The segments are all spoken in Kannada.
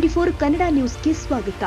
ಟಿವಿ24 ಕನ್ನಡ ನ್ಯೂಸ್ಗೆ ಸ್ವಾಗತ.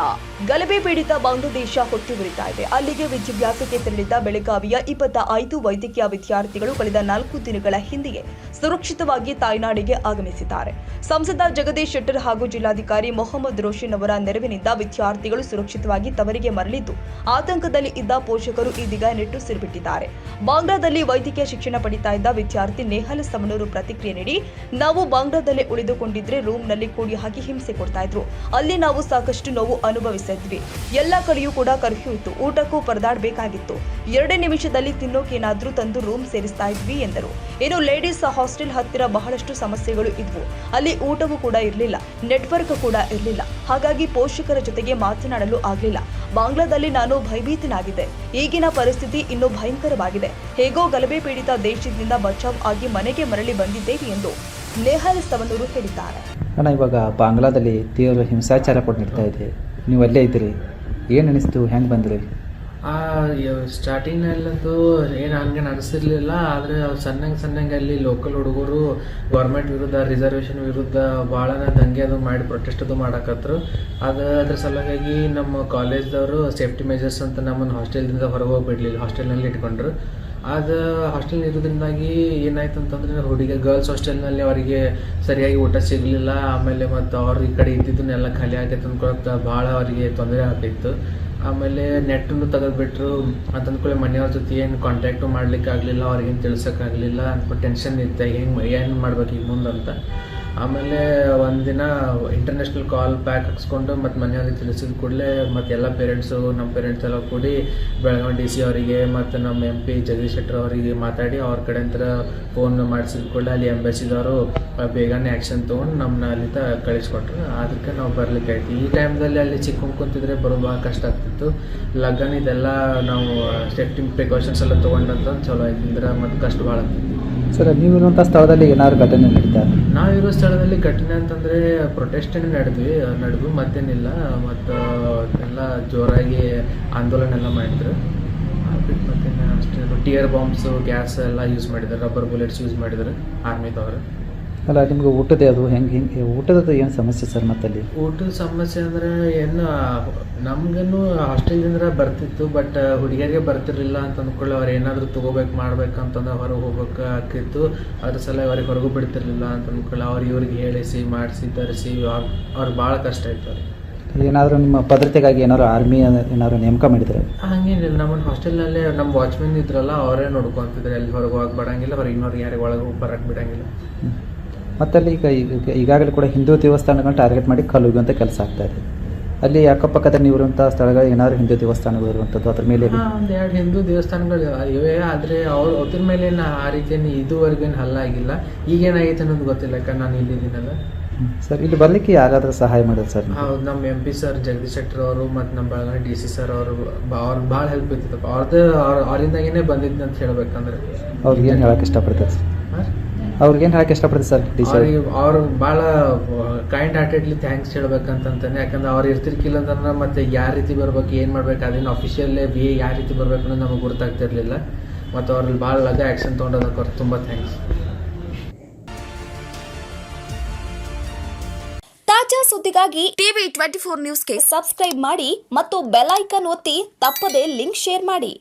ಗಲಭೆ ಪೀಡಿತ ಬಾಂಗ್ಲಾದೇಶ ಹೊತ್ತಿ ಉರಿತಾ ಇದೆ. ಅಲ್ಲಿಗೆ ವಿದ್ಯಾಭ್ಯಾಸಕ್ಕೆ ತೆರಳಿದ್ದ ಬೆಳಗಾವಿಯ 25 ವೈದ್ಯಕೀಯ ವಿದ್ಯಾರ್ಥಿಗಳು ಕಳೆದ 4 ದಿನಗಳ ಹಿಂದೆಯೇ ಸುರಕ್ಷಿತವಾಗಿ ತಾಯ್ನಾಡಿಗೆ ಆಗಮಿಸಿದ್ದಾರೆ. ಸಂಸದ ಜಗದೀಶ್ ಶೆಟ್ಟರ್ ಹಾಗೂ ಜಿಲ್ಲಾಧಿಕಾರಿ ಮೊಹಮ್ಮದ್ ರೋಷನ್ ಅವರ ನೆರವಿನಿಂದ ವಿದ್ಯಾರ್ಥಿಗಳು ಸುರಕ್ಷಿತವಾಗಿ ತವರಿಗೆ ಮರಳಿದ್ದು, ಆತಂಕದಲ್ಲಿ ಇದ್ದ ಪೋಷಕರು ಇದೀಗ ನಿಟ್ಟುಸಿರು ಬಿಟ್ಟಿದ್ದಾರೆ. ಬಾಂಗ್ಲಾದಲ್ಲಿ ವೈದ್ಯಕೀಯ ಶಿಕ್ಷಣ ಪಡಿತಾ ಇದ್ದ ವಿದ್ಯಾರ್ಥಿ ನೇಹಲ್ ಸಮನೂರು ಪ್ರತಿಕ್ರಿಯೆ ನೀಡಿ, ನಾವು ಬಾಂಗ್ಲಾದಲ್ಲೇ ಉಳಿದುಕೊಂಡಿದ್ರೆ ರೂಮ್ನಲ್ಲಿ ಕೂಡಿ ಹಾಕಿ ಹಿಂಸೆ ಕೊಡ್ತಾ ಇದ್ರು. ಅಲ್ಲಿ ನಾವು ಸಾಕಷ್ಟು ನೋವು ಅನುಭವಿಸಿದ್ವಿ. ಎಲ್ಲ ಕಡೆಯೂ ಕೂಡ ಕರ್ಫ್ಯೂ ಇತ್ತು. ಊಟಕ್ಕೂ ಪರದಾಡಬೇಕಾಗಿತ್ತು. 2 ನಿಮಿಷದಲ್ಲಿ ತಿನ್ನೋಕೇನಾದ್ರೂ ತಂದು ರೂಮ್ ಸೇರಿಸ್ತಾ ಇದ್ವಿ ಎಂದರು. ಇನ್ನು ಲೇಡೀಸ್ ಹಾಸ್ಟೆಲ್ ಹತ್ತಿರ ಬಹಳಷ್ಟು ಸಮಸ್ಯೆಗಳು ಇದ್ವು. ಅಲ್ಲಿ ಊಟವೂ ಕೂಡ ಇರಲಿಲ್ಲ, ನೆಟ್ವರ್ಕ್ ಕೂಡ ಇರಲಿಲ್ಲ. ಹಾಗಾಗಿ ಪೋಷಕರ ಜೊತೆಗೆ ಮಾತನಾಡಲು ಆಗಲಿಲ್ಲ. ಬಾಂಗ್ಲಾದಲ್ಲಿ ನಾನು ಭಯಭೀತನಾಗಿದ್ದೆ. ಈಗಿನ ಪರಿಸ್ಥಿತಿ ಇನ್ನೂ ಭಯಂಕರವಾಗಿದೆ. ಹೇಗೋ ಗಲಭೆ ಪೀಡಿತ ದೇಶದಿಂದ ಬಚಾವ್ ಆಗಿ ಮನೆಗೆ ಮರಳಿ ಬಂದಿದ್ದೇವೆ ಎಂದು ನೇಹಲ್ ಸಮನೂರು ಹೇಳಿದ್ದಾರೆ. ಅಣ್ಣ, ಇವಾಗ ಬಾಂಗ್ಲಾದಲ್ಲಿ ತೀವ್ರ ಹಿಂಸಾಚಾರ ಕೂಡ ನಡೀತಾ ಇದೆ. ನೀವು ಅಲ್ಲೇ ಇದ್ದೀರಿ, ಏನು ಅನಿಸ್ತು? ಹೆಂಗೆ ಬಂದ್ರಿ? ಸ್ಟಾರ್ಟಿಂಗ್ನಲ್ಲಂತೂ ಏನು ಹಂಗೆ ಅನಿಸಿರ್ಲಿಲ್ಲ. ಆದರೆ ಸಣ್ಣಂಗೆ ಅಲ್ಲಿ ಲೋಕಲ್ ಹುಡುಗರು ಗೌರ್ಮೆಂಟ್ ವಿರುದ್ಧ, ರಿಸರ್ವೇಷನ್ ವಿರುದ್ಧ ಭಾಳ ದಂಗೆ ಅದು ಮಾಡಿ ಪ್ರೊಟೆಸ್ಟ್ ಅದು ಮಾಡಕತ್ರು. ಅದ್ರ ಸಲುವಾಗಿ ನಮ್ಮ ಕಾಲೇಜ್ದವರು ಸೇಫ್ಟಿ ಮೆಜರ್ಸ್ ಅಂತ ನಮ್ಮನ್ನು ಹಾಸ್ಟೆಲ್ದಿಂದ ಹೊರಗೆ ಹೋಗ್ಬಿಡ್ಲಿಲ್ಲ, ಹಾಸ್ಟೆಲ್ನಲ್ಲಿ ಇಟ್ಕೊಂಡ್ರು. ಅದು ಹಾಸ್ಟೆಲ್ ಇರೋದ್ರಿಂದಾಗಿ ಏನಾಯ್ತು ಅಂತಂದರೆ ಗರ್ಲ್ಸ್ ಹಾಸ್ಟೆಲ್ನಲ್ಲಿ ಅವರಿಗೆ ಸರಿಯಾಗಿ ಊಟ ಸಿಗಲಿಲ್ಲ. ಆಮೇಲೆ ಮತ್ತು ಅವ್ರು ಈ ಕಡೆ ಇದ್ದಿದ್ದನ್ನೆಲ್ಲ ಖಾಲಿ ಆಗೈತೆ ಅಂದ್ಕೊಳಕ್ಕೆ ಭಾಳ ಅವರಿಗೆ ತೊಂದರೆ ಆಗ್ತಿತ್ತು. ಆಮೇಲೆ ನೆಟ್ಟನ್ನು ತೆಗೆದುಬಿಟ್ರು ಅಂತಂದ್ಕೊಳ್ಳಿ ಮನೆಯವ್ರ ಜೊತೆ ಏನು ಕಾಂಟ್ಯಾಕ್ಟು ಮಾಡ್ಲಿಕ್ಕೆ ಆಗಲಿಲ್ಲ, ಅವ್ರಿಗೇನು ತಿಳ್ಸೋಕ್ಕಾಗಲಿಲ್ಲ ಅಂದ್ಕೊಂಡು ಟೆನ್ಷನ್ ಇತ್ತು, ಏನು ಮಾಡ್ಬೇಕು ಈಗ ಮುಂದಂತ. ಆಮೇಲೆ ಒಂದಿನ ಇಂಟರ್ನ್ಯಾಷನಲ್ ಕಾಲ್ ಪ್ಯಾಕ್ ಹಾಕ್ಸ್ಕೊಂಡು ಮತ್ತು ಮನೆಯವ್ರಿಗೆ ತಿಳಿಸಿದ ಕೂಡಲೇ ಮತ್ತು ಎಲ್ಲ ಪೇರೆಂಟ್ಸು, ನಮ್ಮ ಪೇರೆಂಟ್ಸ್ ಎಲ್ಲ ಕೂಡಿ ಬೆಳಗಾವಿ DC ಅವರಿಗೆ ಮತ್ತು ನಮ್ಮ MP ಜಗದೀಶ್ ಶೆಟ್ಟರ್ ಅವರಿಗೆ ಮಾತಾಡಿ ಅವ್ರ ಕಡೆಯಿಂದ ಫೋನ್ ಮಾಡಿಸಿದ ಕೂಡಲೇ ಅಲ್ಲಿ ಎಂಬಸಿದವರು ಬೇಗನೆ ಆ್ಯಕ್ಷನ್ ತೊಗೊಂಡು ನಮ್ಮನ್ನ ಅಲ್ಲಿಂದ ಕಳಿಸ್ಕೊಟ್ರು. ಅದಕ್ಕೆ ನಾವು ಬರ್ಲಿಕ್ಕಾಯ್ತು. ಈ ಟೈಮ್ದಲ್ಲಿ ಅಲ್ಲಿ ಕುಂತಿದ್ರೆ ಬರೋದು ಭಾಳ ಕಷ್ಟ ಆಗ್ತಿತ್ತು. ಲಗ್ನ ಇದೆಲ್ಲ ನಾವು ಸೇಫ್ಟಿ ಪ್ರಿಕಾಷನ್ಸ್ ಎಲ್ಲ ತೊಗೊಂಡಂತ ಚಲೋ ಆಯ್ತಿದ್ರೆ ಮತ್ತು ಕಷ್ಟ ಭಾಳ ಆಗ್ತಿತ್ತು. ಸರ್, ನೀವಿರುವಂಥ ಸ್ಥಳದಲ್ಲಿ ಏನಾದ್ರು ಘಟನೆ ನಡೀತಾ? ನಾವಿರೋ ಸ್ಥಳದಲ್ಲಿ ಘಟನೆ ಅಂತಂದರೆ ಪ್ರೊಟೆಸ್ಟೇ ನಡೆದು ಮತ್ತೇನಿಲ್ಲ. ಮತ್ತು ಎಲ್ಲ ಜೋರಾಗಿ ಆಂದೋಲನ ಎಲ್ಲ ಮಾಡಿದ್ರು. ಬಿಟ್ಟು ಮತ್ತೇನು ಅಷ್ಟೇ, ಟಿಯರ್ ಬಾಂಬ್ಸು, ಗ್ಯಾಸ್ ಎಲ್ಲ ಯೂಸ್ ಮಾಡಿದ್ದಾರೆ, ರಬ್ಬರ್ ಬುಲೆಟ್ಸ್ ಯೂಸ್ ಮಾಡಿದ್ದಾರೆ ಆರ್ಮಿದವರು. ಅಲ್ಲ, ನಿಮ್ಗೆ ಊಟದ ಅದು ಹೆಂಗೆ ಊಟದ ಏನು ಸಮಸ್ಯೆ ಸರ್? ಮತ್ತಲ್ಲಿ ಊಟದ ಸಮಸ್ಯೆ ಅಂದರೆ ಏನು ನಮ್ಗೂ ಹಾಸ್ಟೆಲಿಂದ ಬರ್ತಿತ್ತು, ಬಟ್ ಹುಡುಗಿಯರಿಗೆ ಬರ್ತಿರ್ಲಿಲ್ಲ ಅಂತ ಅಂದ್ಕೊಳ್ಳಿ. ಅವ್ರು ಏನಾದರೂ ತೊಗೋಬೇಕು ಮಾಡ್ಬೇಕಂತಂದ್ರೆ ಹೊರಗೆ ಹೋಗ್ಬೇಕು ಆಗ್ತಿತ್ತು. ಅದ್ರ ಸಲ ಅವ್ರಿಗೆ ಹೊರಗೂ ಬಿಡ್ತಿರ್ಲಿಲ್ಲ ಅಂತ ಅಂದ್ಕೊಳ್ಳಿ. ಇವ್ರಿಗೆ ಹೇಳಿಸಿ ಮಾಡಿಸಿ ತರಿಸಿ ಅವ್ರಿಗೆ ಭಾಳ ಕಷ್ಟ ಆಯ್ತು. ಅವ್ರಿಗೆ ಏನಾದರೂ ನಿಮ್ಮ ಭದ್ರತೆಗಾಗಿ ಏನಾದ್ರು ಆರ್ಮಿ ಏನಾದ್ರು ನೇಮಕ ಮಾಡಿದ್ರೆ? ಹಾಗೇನಿಲ್ಲ, ನಮ್ಮ ಹಾಸ್ಟೆಲ್ನಲ್ಲೇ ನಮ್ಮ ವಾಚ್ಮೆನ್ ಇದ್ರಲ್ಲ, ಅವರೇ ನೋಡ್ಕೊತಿದ್ರು. ಎಲ್ಲಿ ಹೊರಗೆ ಹೋಗಿ ಬಿಡಂಗಿಲ್ಲ, ಹೊರಗಿನವ್ರಿಗೆ ಯಾರಿಗೆ ಒಳಗೆ ಹೋಗಿ ಬರೋಕ್ಕೆ ಬಿಡಂಗಿಲ್ಲ. ಮತ್ತಲ್ಲಿ ಈಗಾಗಲೇ ಕೂಡ ಹಿಂದೂ ದೇವಸ್ಥಾನಗಳನ್ನ ಟಾರ್ಗೆಟ್ ಮಾಡಿ ಕಲ್ಲುಗುವಂಥ ಕೆಲಸ ಆಗ್ತಾ ಇದೆ. ಅಲ್ಲಿ ಅಕ್ಕಪಕ್ಕದ ನೀವಿರುವಂಥ ಸ್ಥಳಗಳು ಏನಾದ್ರು ಹಿಂದೂ ದೇವಸ್ಥಾನಗಳು ಇರುವಂಥದ್ದು, ಅದ್ರ ಮೇಲೆ ಒಂದು 2 ಹಿಂದೂ ದೇವಸ್ಥಾನಗಳು ಇವೆ. ಆದರೆ ಅದ್ರ ಮೇಲೆ ಆ ರೀತಿಯನ್ನು ಇದುವರೆಗೇನು ಹಲ್ಲಾಗಿಲ್ಲ. ಈಗೇನಾಗೈತೆ ಅನ್ನೋದು ಗೊತ್ತಿಲ್ಲ, ಯಾಕಂದ್ರೆ ನಾನು ಇಲ್ಲಿದ್ದೀನಲ್ಲ. ಸರ್, ಇಲ್ಲಿ ಬರಲಿಕ್ಕೆ ಯಾರಾದರೂ ಸಹಾಯ ಮಾಡೋದು ಸರ್? ಹೌದು, ನಮ್ಮ MP ಸರ್ ಜಗದೀಶ್ ಶೆಟ್ಟರ್ ಅವರು ಮತ್ತು ನಮ್ಮ ಬೆಳಗಾವಿ DC ಸರ್ ಅವ್ರಿಗೆ ಭಾಳ ಹೆಲ್ಪ್ ಇರ್ತದಪ್ಪ. ಅವರಿಂದಾಗೇನೆ ಬಂದಿದ್ದು ಅಂತ ಹೇಳ್ಬೇಕಂದ್ರೆ. ಅವ್ರಿಗೇನು ಹೇಳಕ್ಕೆ ಇಷ್ಟಪಡ್ತಾರೆ ಸರ್? ಅವ್ರಿಗೇನು ಹೇಳಕ್ಕೆ ಇಷ್ಟಪಡ್ತೀವಿ ಸರ್? ಅವ್ರು ಭಾಳ ಕೈಂಡ್ ಹಾರ್ಟೆಡ್ಲಿ ಥ್ಯಾಂಕ್ಸ್ ಹೇಳ್ಬೇಕಂತಾನೆ. ಯಾಕಂದ್ರೆ ಅವ್ರು ಇರ್ತಿರ್ಕಿಲ್ಲ ಅಂದ್ರೆ ಮತ್ತೆ ಯಾವ ರೀತಿ ಬರ್ಬೇಕು, ಏನು ಮಾಡ್ಬೇಕು, ಅದೇನು ಅಫಿಷಿಯಲ್ಲೇ ಯಾವ ರೀತಿ ಬರ್ಬೇಕು ಅನ್ನೋದು ನಮಗೆ ಗೊತ್ತಾಗ್ತಿರ್ಲಿಲ್ಲ. ಮತ್ತು ಅವ್ರಲ್ಲಿ ಭಾಳ ಲಗ ಆ್ಯಕ್ಷನ್ ತೊಗೊಂಡೋದಕ್ಕೆ ಅವ್ರಿಗೆ ತುಂಬ ಥ್ಯಾಂಕ್ಸ್. ತಾಜಾ ಸುದ್ದಿಗಾಗಿ TV24 ನ್ಯೂಸ್ಗೆ ಸಬ್ಸ್ಕ್ರೈಬ್ ಮಾಡಿ ಮತ್ತು ಬೆಲ್ ಐಕಾನ್ ಒತ್ತಿ ತಪ್ಪದೇ ಲಿಂಕ್ ಶೇರ್ ಮಾಡಿ.